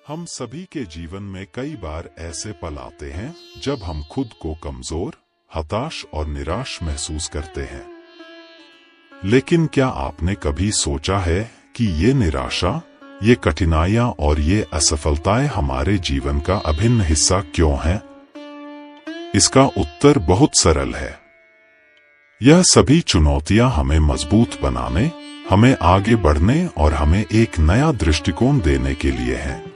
हम सभी के जीवन में कई बार ऐसे पल आते हैं जब हम खुद को कमजोर, हताश और निराश महसूस करते हैं। लेकिन क्या आपने कभी सोचा है कि ये निराशा, ये कठिनाइयां और ये असफलताएं हमारे जीवन का अभिन्न हिस्सा क्यों हैं? इसका उत्तर बहुत सरल है। यह सभी चुनौतियां हमें मजबूत बनाने, हमें आगे बढ़ने और हमें एक नया दृष्टिकोण देने के लिए हैं।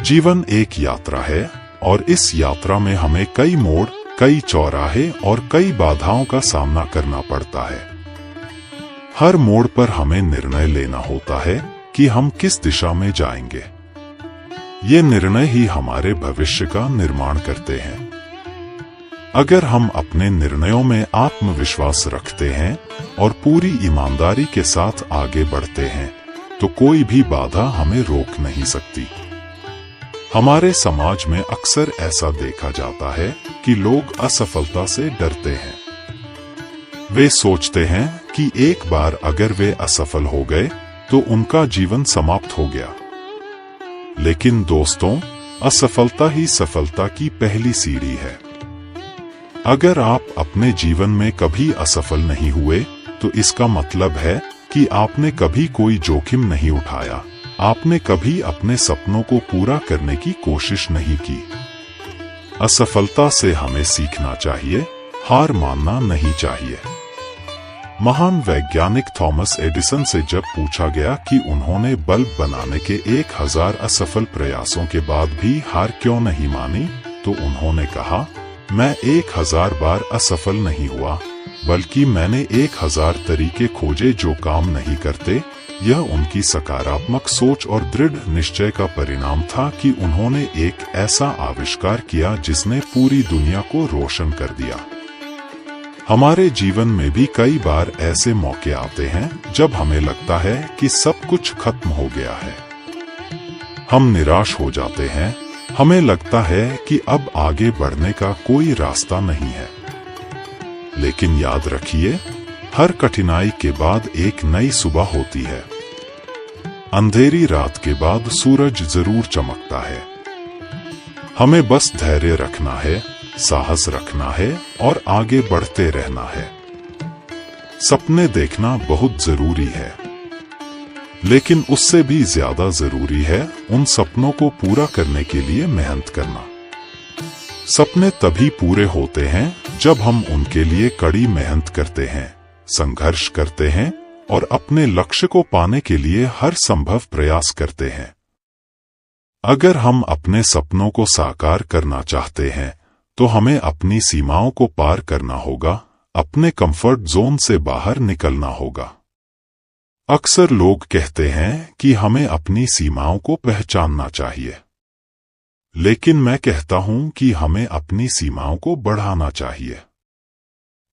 जीवन एक यात्रा है और इस यात्रा में हमें कई मोड़, कई चौराहे और कई बाधाओं का सामना करना पड़ता है। हर मोड़ पर हमें निर्णय लेना होता है कि हम किस दिशा में जाएंगे। ये निर्णय ही हमारे भविष्य का निर्माण करते हैं। अगर हम अपने निर्णयों में आत्मविश्वास रखते हैं और पूरी ईमानदारी के साथ आगे बढ़ते हैं, तो कोई भी बाधा हमें रोक नहीं सकती। हमारे समाज में अक्सर ऐसा देखा जाता है कि लोग असफलता से डरते हैं। वे सोचते हैं कि एक बार अगर वे असफल हो गए तो उनका जीवन समाप्त हो गया। लेकिन दोस्तों, असफलता ही सफलता की पहली सीढ़ी है। अगर आप अपने जीवन में कभी असफल नहीं हुए, तो इसका मतलब है कि आपने कभी कोई जोखिम नहीं उठाया, आपने कभी अपने सपनों को पूरा करने की कोशिश नहीं की। असफलता से हमें सीखना चाहिए, हार मानना नहीं चाहिए। महान वैज्ञानिक थॉमस एडिसन से जब पूछा गया कि उन्होंने बल्ब बनाने के 1000 असफल प्रयासों के बाद भी हार क्यों नहीं मानी, तो उन्होंने कहा, मैं 1000 बार असफल नहीं हुआ, बल्कि मैंने 1000 तरीके खोजे जो काम नहीं करते। यह उनकी सकारात्मक सोच और दृढ़ निश्चय का परिणाम था कि उन्होंने एक ऐसा आविष्कार किया जिसने पूरी दुनिया को रोशन कर दिया। हमारे जीवन में भी कई बार ऐसे मौके आते हैं जब हमें लगता है कि सब कुछ खत्म हो गया है। हम निराश हो जाते हैं, हमें लगता है कि अब आगे बढ़ने का कोई रास्ता नहीं है। लेकिन याद रखिए, हर कठिनाई के बाद एक नई सुबह होती है। अंधेरी रात के बाद सूरज जरूर चमकता है। हमें बस धैर्य रखना है, साहस रखना है और आगे बढ़ते रहना है। सपने देखना बहुत जरूरी है, लेकिन उससे भी ज्यादा जरूरी है उन सपनों को पूरा करने के लिए मेहनत करना। सपने तभी पूरे होते हैं जब हम उनके लिए कड़ी मेहनत करते हैं, संघर्ष करते हैं और अपने लक्ष्य को पाने के लिए हर संभव प्रयास करते हैं। अगर हम अपने सपनों को साकार करना चाहते हैं, तो हमें अपनी सीमाओं को पार करना होगा, अपने कंफर्ट जोन से बाहर निकलना होगा। अक्सर लोग कहते हैं कि हमें अपनी सीमाओं को पहचानना चाहिए, लेकिन मैं कहता हूं कि हमें अपनी सीमाओं को बढ़ाना चाहिए।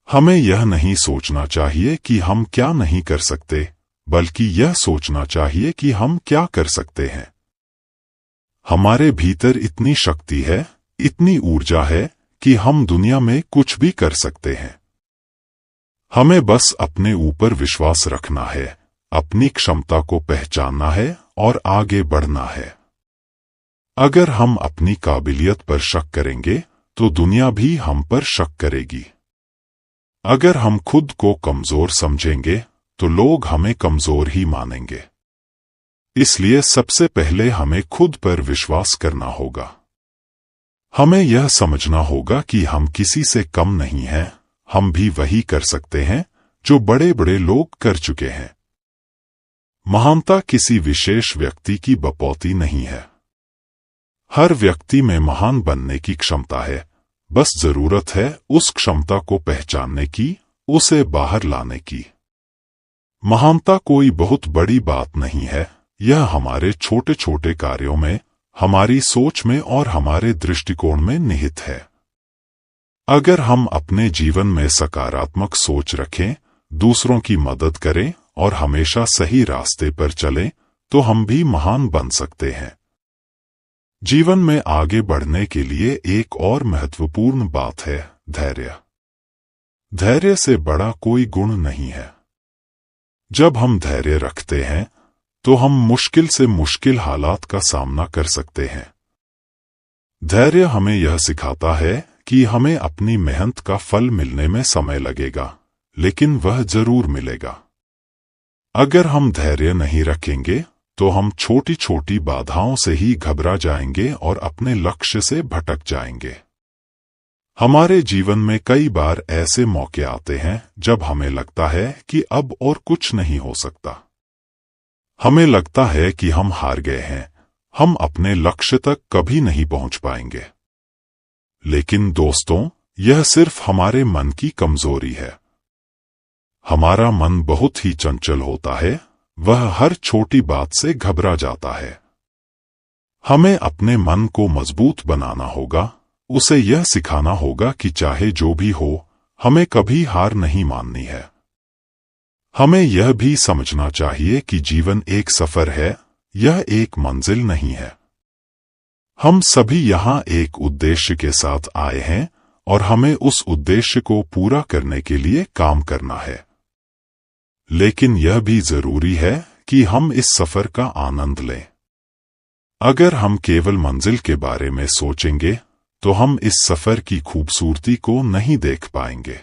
हमें यह नहीं सोचना चाहिए कि हम क्या नहीं कर सकते, बल्कि यह सोचना चाहिए कि हम क्या कर सकते हैं। हमारे भीतर इतनी शक्ति है, इतनी ऊर्जा है कि हम दुनिया में कुछ भी कर सकते हैं। हमें बस अपने ऊपर विश्वास रखना है, अपनी क्षमता को पहचानना है और आगे बढ़ना है। अगर हम अपनी काबिलियत पर शक करेंगे, तो दुनिया भी हम पर शक करेगी। अगर हम खुद को कमजोर समझेंगे, तो लोग हमें कमजोर ही मानेंगे। इसलिए सबसे पहले हमें खुद पर विश्वास करना होगा। हमें यह समझना होगा कि हम किसी से कम नहीं हैं, हम भी वही कर सकते हैं जो बड़े बड़े लोग कर चुके हैं। महानता किसी विशेष व्यक्ति की बपौती नहीं है। हर व्यक्ति में महान बनने की क्षमता है, बस जरूरत है उस क्षमता को पहचानने की, उसे बाहर लाने की। महानता कोई बहुत बड़ी बात नहीं है, यह हमारे छोटे छोटे कार्यों में, हमारी सोच में और हमारे दृष्टिकोण में निहित है। अगर हम अपने जीवन में सकारात्मक सोच रखें, दूसरों की मदद करें और हमेशा सही रास्ते पर चलें, तो हम भी महान बन सकते हैं। जीवन में आगे बढ़ने के लिए एक और महत्वपूर्ण बात है धैर्य। धैर्य से बड़ा कोई गुण नहीं है। जब हम धैर्य रखते हैं, तो हम मुश्किल से मुश्किल हालात का सामना कर सकते हैं। धैर्य हमें यह सिखाता है कि हमें अपनी मेहनत का फल मिलने में समय लगेगा, लेकिन वह जरूर मिलेगा। अगर हम धैर्य नहीं रखेंगे तो हम छोटी छोटी बाधाओं से ही घबरा जाएंगे और अपने लक्ष्य से भटक जाएंगे। हमारे जीवन में कई बार ऐसे मौके आते हैं जब हमें लगता है कि अब और कुछ नहीं हो सकता। हमें लगता है कि हम हार गए हैं, हम अपने लक्ष्य तक कभी नहीं पहुंच पाएंगे। लेकिन दोस्तों, यह सिर्फ हमारे मन की कमजोरी है। हमारा मन बहुत ही चंचल होता है, वह हर छोटी बात से घबरा जाता है। हमें अपने मन को मजबूत बनाना होगा, उसे यह सिखाना होगा कि चाहे जो भी हो, हमें कभी हार नहीं माननी है। हमें यह भी समझना चाहिए कि जीवन एक सफर है, यह एक मंजिल नहीं है। हम सभी यहाँ एक उद्देश्य के साथ आए हैं और हमें उस उद्देश्य को पूरा करने के लिए काम करना है। लेकिन यह भी जरूरी है कि हम इस सफर का आनंद लें। अगर हम केवल मंजिल के बारे में सोचेंगे तो हम इस सफर की खूबसूरती को नहीं देख पाएंगे।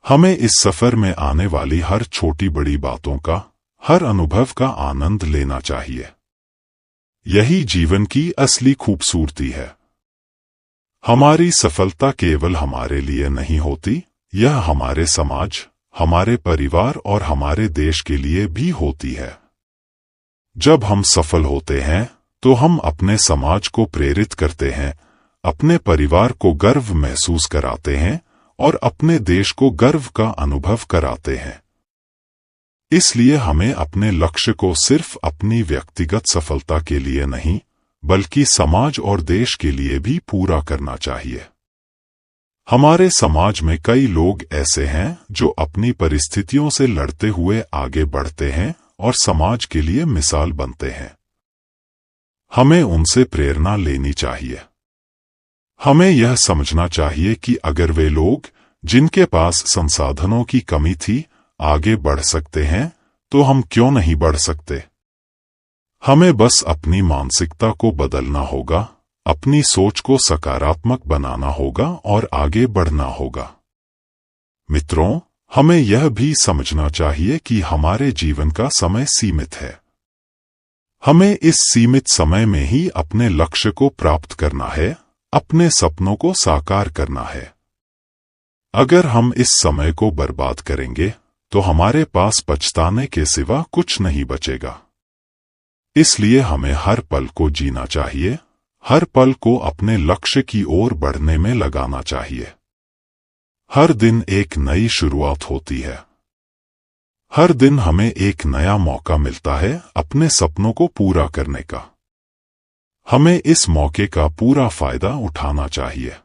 हमें इस सफर में आने वाली हर छोटी बड़ी बातों का, हर अनुभव का आनंद लेना चाहिए। यही जीवन की असली खूबसूरती है। हमारी सफलता केवल हमारे लिए नहीं होती, यह हमारे समाज, हमारे परिवार और हमारे देश के लिए भी होती है। जब हम सफल होते हैं तो हम अपने समाज को प्रेरित करते हैं, अपने परिवार को गर्व महसूस कराते हैं और अपने देश को गर्व का अनुभव कराते हैं। इसलिए हमें अपने लक्ष्य को सिर्फ अपनी व्यक्तिगत सफलता के लिए नहीं, बल्कि समाज और देश के लिए भी पूरा करना चाहिए। हमारे समाज में कई लोग ऐसे हैं जो अपनी परिस्थितियों से लड़ते हुए आगे बढ़ते हैं और समाज के लिए मिसाल बनते हैं। हमें उनसे प्रेरणा लेनी चाहिए। हमें यह समझना चाहिए कि अगर वे लोग, जिनके पास संसाधनों की कमी थी, आगे बढ़ सकते हैं, तो हम क्यों नहीं बढ़ सकते। हमें बस अपनी मानसिकता को बदलना होगा, अपनी सोच को सकारात्मक बनाना होगा और आगे बढ़ना होगा। मित्रों, हमें यह भी समझना चाहिए कि हमारे जीवन का समय सीमित है। हमें इस सीमित समय में ही अपने लक्ष्य को प्राप्त करना है, अपने सपनों को साकार करना है। अगर हम इस समय को बर्बाद करेंगे तो हमारे पास पछताने के सिवा कुछ नहीं बचेगा। इसलिए हमें हर पल को जीना चाहिए, हर पल को अपने लक्ष्य की ओर बढ़ने में लगाना चाहिए। हर दिन एक नई शुरुआत होती है। हर दिन हमें एक नया मौका मिलता है अपने सपनों को पूरा करने का। हमें इस मौके का पूरा फायदा उठाना चाहिए।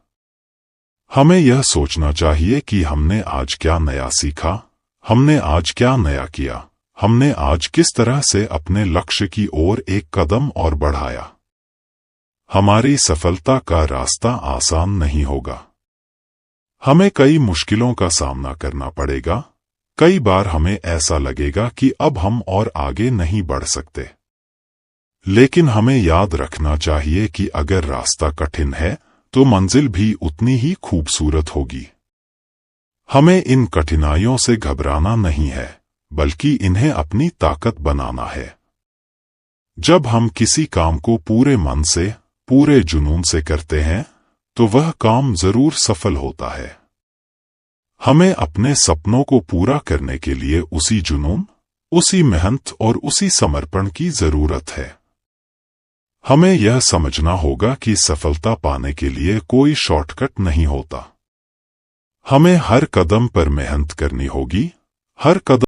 हमें यह सोचना चाहिए कि हमने आज क्या नया सीखा, हमने आज क्या नया किया, हमने आज किस तरह से अपने लक्ष्य की ओर एक कदम और बढ़ाया। हमारी सफलता का रास्ता आसान नहीं होगा। हमें कई मुश्किलों का सामना करना पड़ेगा। कई बार हमें ऐसा लगेगा कि अब हम और आगे नहीं बढ़ सकते। लेकिन हमें याद रखना चाहिए कि अगर रास्ता कठिन है तो मंजिल भी उतनी ही खूबसूरत होगी। हमें इन कठिनाइयों से घबराना नहीं है, बल्कि इन्हें अपनी ताकत बनाना है। जब हम किसी काम को पूरे मन से, पूरे जुनून से करते हैं, तो वह काम जरूर सफल होता है। हमें अपने सपनों को पूरा करने के लिए उसी जुनून, उसी मेहनत और उसी समर्पण की जरूरत है। हमें यह समझना होगा कि सफलता पाने के लिए कोई शॉर्टकट नहीं होता। हमें हर कदम पर मेहनत करनी होगी, हर कदम